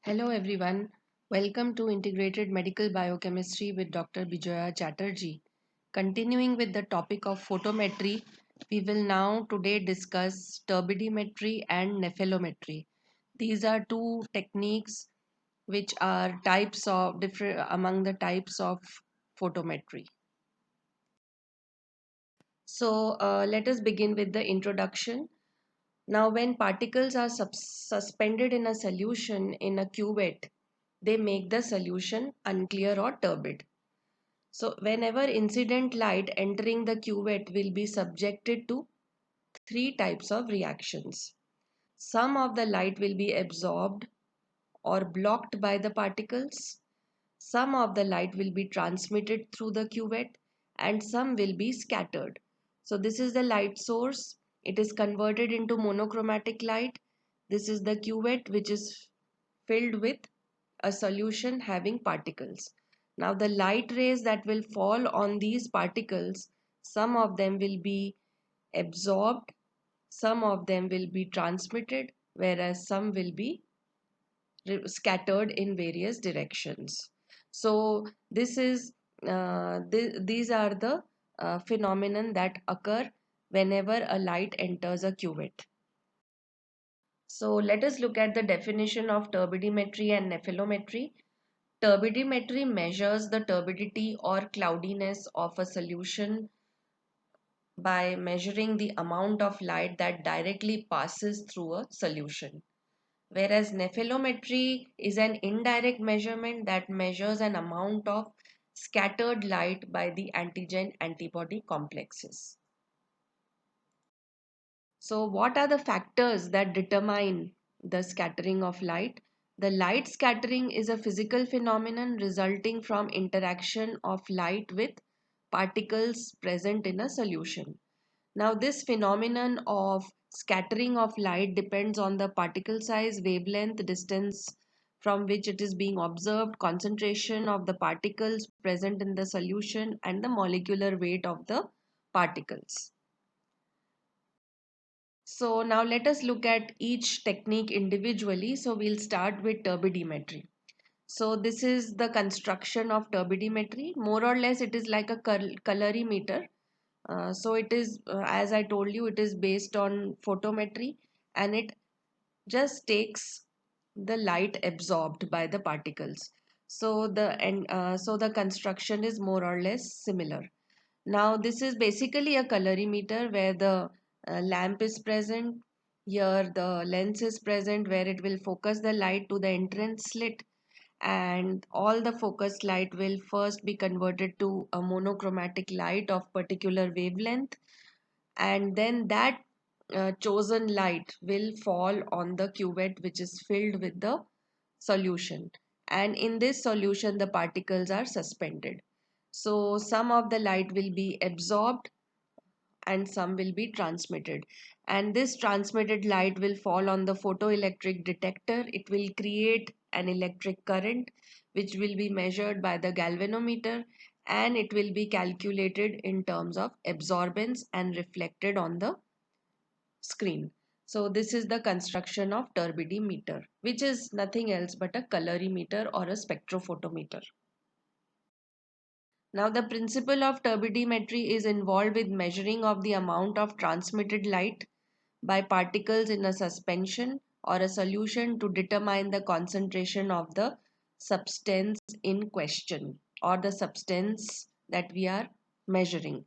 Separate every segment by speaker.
Speaker 1: Hello everyone. Welcome to Integrated Medical Biochemistry with Dr. Bijoya Chatterjee. Continuing with the topic of photometry, we will now today discuss turbidimetry and nephelometry. These are two techniques which are types of different among the types of photometry. Let us begin with the introduction. Now, when particles are suspended in a solution in a cuvette, they make the solution unclear or turbid. So, whenever incident light entering the cuvette will be subjected to three types of reactions. Some of the light will be absorbed or blocked by the particles. Some of the light will be transmitted through the cuvette and some will be scattered. So this is the light source. It is converted into monochromatic light. This is the cuvette which is filled with a solution having particles. Now the light rays that will fall on these particles, some of them will be absorbed, some of them will be transmitted, whereas some will be scattered in various directions. So this is these are the phenomenon that occur whenever a light enters a cuvette. So let us look at the definition of turbidimetry and nephelometry. Turbidimetry measures the turbidity or cloudiness of a solution by measuring the amount of light that directly passes through a solution. Whereas nephelometry is an indirect measurement that measures an amount of scattered light by the antigen antibody complexes. So, what are the factors that determine the scattering of light? The light scattering is a physical phenomenon resulting from interaction of light with particles present in a solution. Now, this phenomenon of scattering of light depends on the particle size, wavelength, distance from which it is being observed, concentration of the particles present in the solution, and the molecular weight of the particles. So, now let us look at each technique individually. So, we'll start with turbidimetry. So, this is the construction of turbidimetry. More or less, it is like a colorimeter. So it is, as I told you, it is based on photometry and it just takes the light absorbed by the particles. So the construction is more or less similar. Now this is basically a colorimeter where the lamp is present. Here the lens is present where it will focus the light to the entrance slit, and all the focused light will first be converted to a monochromatic light of particular wavelength, and then that chosen light will fall on the cuvette which is filled with the solution, and in this solution the particles are suspended. So some of the light will be absorbed and some will be transmitted, and this transmitted light will fall on the photoelectric detector. It will create an electric current which will be measured by the galvanometer, and it will be calculated in terms of absorbance and reflected on the screen. So this is the construction of turbidimeter, which is nothing else but a colorimeter or a spectrophotometer. Now the principle of turbidimetry is involved with measuring of the amount of transmitted light by particles in a suspension or a solution to determine the concentration of the substance in question or the substance that we are measuring.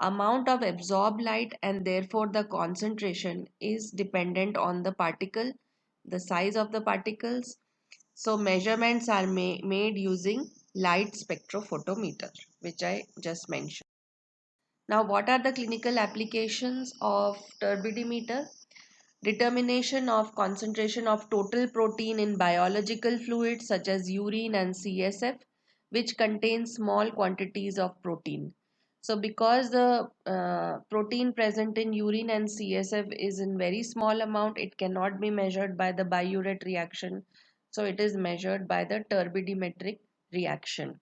Speaker 1: Amount of absorbed light and therefore the concentration is dependent on the particle, the size of the particles. So measurements are made using light spectrophotometer, which I just mentioned. Now, what are the clinical applications of turbidimeter? Determination of concentration of total protein in biological fluids such as urine and CSF, which contain small quantities of protein. So because the protein present in urine and CSF is in very small amount, it cannot be measured by the biuret reaction. So it is measured by the turbidimetric reaction,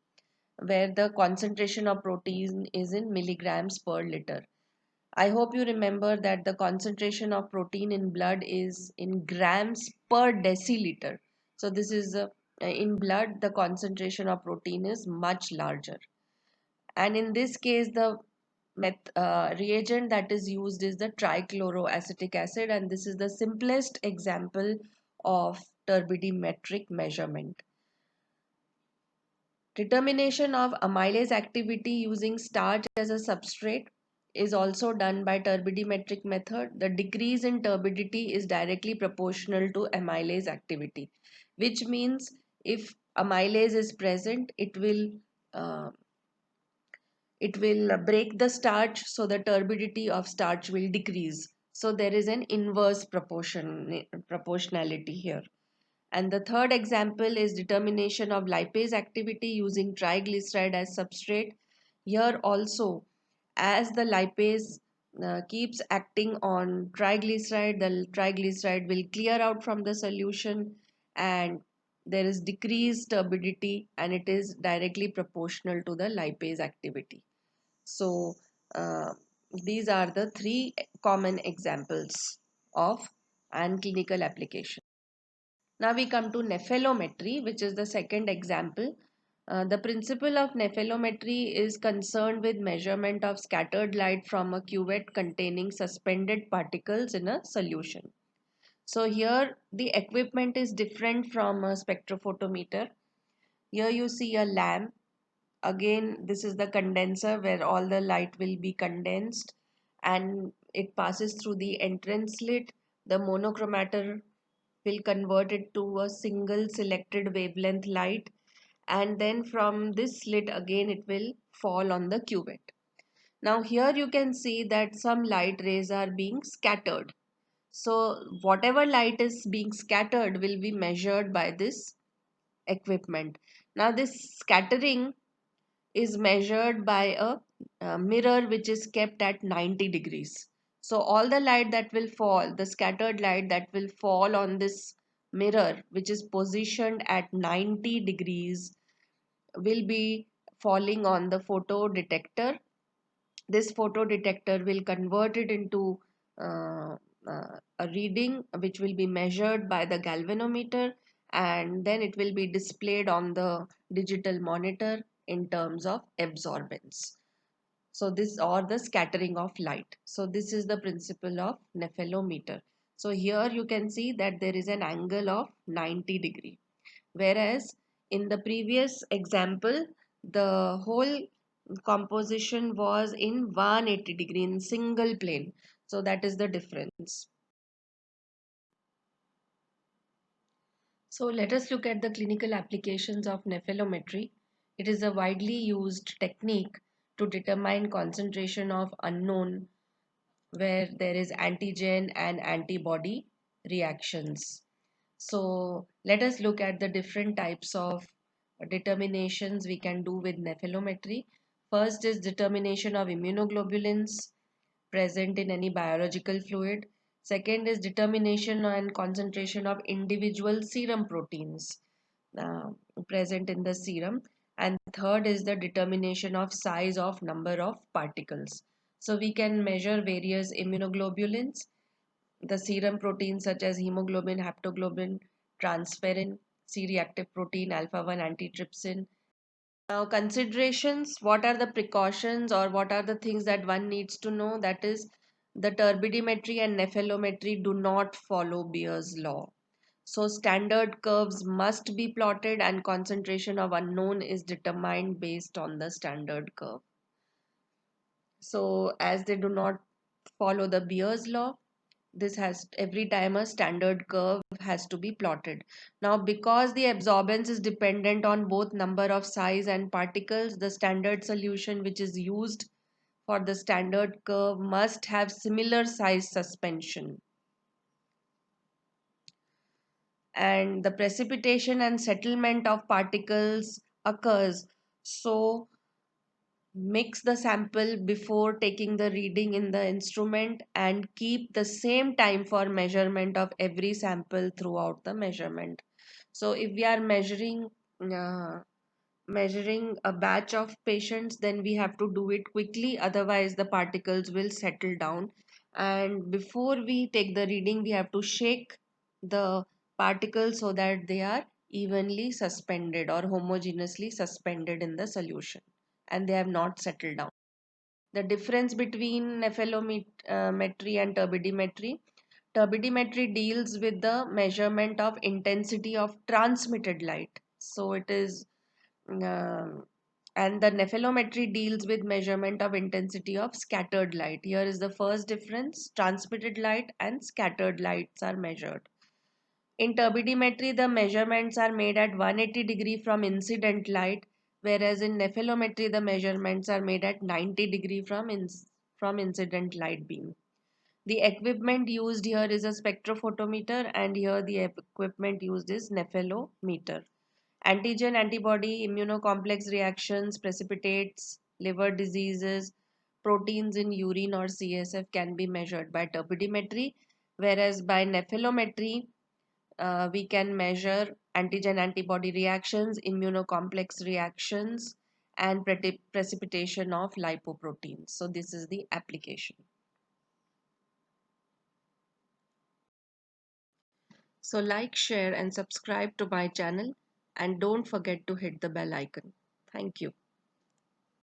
Speaker 1: where the concentration of protein is in milligrams per liter. I hope you remember that the concentration of protein in blood is in grams per deciliter. So this is in blood, the concentration of protein is much larger. And in this case, the reagent that is used is the trichloroacetic acid, and this is the simplest example of turbidimetric measurement. Determination of amylase activity using starch as a substrate is also done by turbidimetric method. The decrease in turbidity is directly proportional to amylase activity, which means if amylase is present, uh, it will break the starch, so the turbidity of starch will decrease. So there is an inverse proportionality here. And the third example is determination of lipase activity using triglyceride as substrate. Here also, as the lipase keeps acting on triglyceride, the triglyceride will clear out from the solution, and there is decreased turbidity, and it is directly proportional to the lipase activity. So, uh, these are the three common examples of and clinical application. Now we come to nephelometry, which is the second example. The principle of nephelometry is concerned with measurement of scattered light from a cuvette containing suspended particles in a solution. So here the equipment is different from a spectrophotometer. Here you see a lamp. Again, this is the condenser where all the light will be condensed and it passes through the entrance slit. The monochromator will convert it to a single selected wavelength light, and then from this slit again it will fall on the cuvette. Now here you can see that some light rays are being scattered. So whatever light is being scattered will be measured by this equipment. Now this scattering is measured by a mirror which is kept at 90 degrees. So all the light that will fall, the scattered light that will fall on this mirror which is positioned at 90 degrees will be falling on the photo detector. This photo detector will convert it into uh, a reading which will be measured by the galvanometer, and then it will be displayed on the digital monitor in terms of absorbance. So this, or the scattering of light. So this is the principle of nephelometer. So here you can see that there is an angle of 90 degree, whereas in the previous example the whole composition was in 180 degree in single plane. So that is the difference. So let us look at the clinical applications of nephelometry. It is a widely used technique to determine concentration of unknown where there is antigen and antibody reactions. So let us look at the different types of determinations we can do with nephelometry. First is determination of immunoglobulins present in any biological fluid. Second is determination and concentration of individual serum proteins uh, present in the serum. And third is the determination of size of number of particles. So we can measure various immunoglobulins, the serum proteins such as hemoglobin, haptoglobin, transferrin, C-reactive protein, alpha-1 antitrypsin. Now, considerations, what are the precautions or what are the things that one needs to know? That is, the turbidimetry and nephelometry do not follow Beer's law. So, standard curves must be plotted and concentration of unknown is determined based on the standard curve. So, as they do not follow the Beer's law, this has every time a standard curve has to be plotted. Now because the absorbance is dependent on both number of size and particles, the standard solution which is used for the standard curve must have similar size suspension, and the precipitation and settlement of particles occurs. So mix the sample before taking the reading in the instrument and keep the same time for measurement of every sample throughout the measurement. So if we are uh, measuring a batch of patients, then we have to do it quickly, otherwise the particles will settle down. And before we take the reading, we have to shake the particles so that they are evenly suspended or homogeneously suspended in the solution and they have not settled down. The difference between nephelometry and turbidimetry. Turbidimetry deals with the measurement of intensity of transmitted light. So it is, um, and the nephelometry deals with measurement of intensity of scattered light. Here is the first difference: transmitted light and scattered lights are measured. In turbidimetry, the measurements are made at 180 degree from incident light, whereas in nephelometry, the measurements are made at 90 degree from incident light beam. The equipment used here is a spectrophotometer, and here the equipment used is nephelometer. Antigen antibody immunocomplex reactions, precipitates, liver diseases, proteins in urine or CSF can be measured by turbidimetry, whereas by nephelometry, we can measure antigen antibody reactions, immunocomplex reactions, and precipitation of lipoproteins. So, this is the application. So, like, share, and subscribe to my channel, and don't forget to hit the bell icon. Thank you.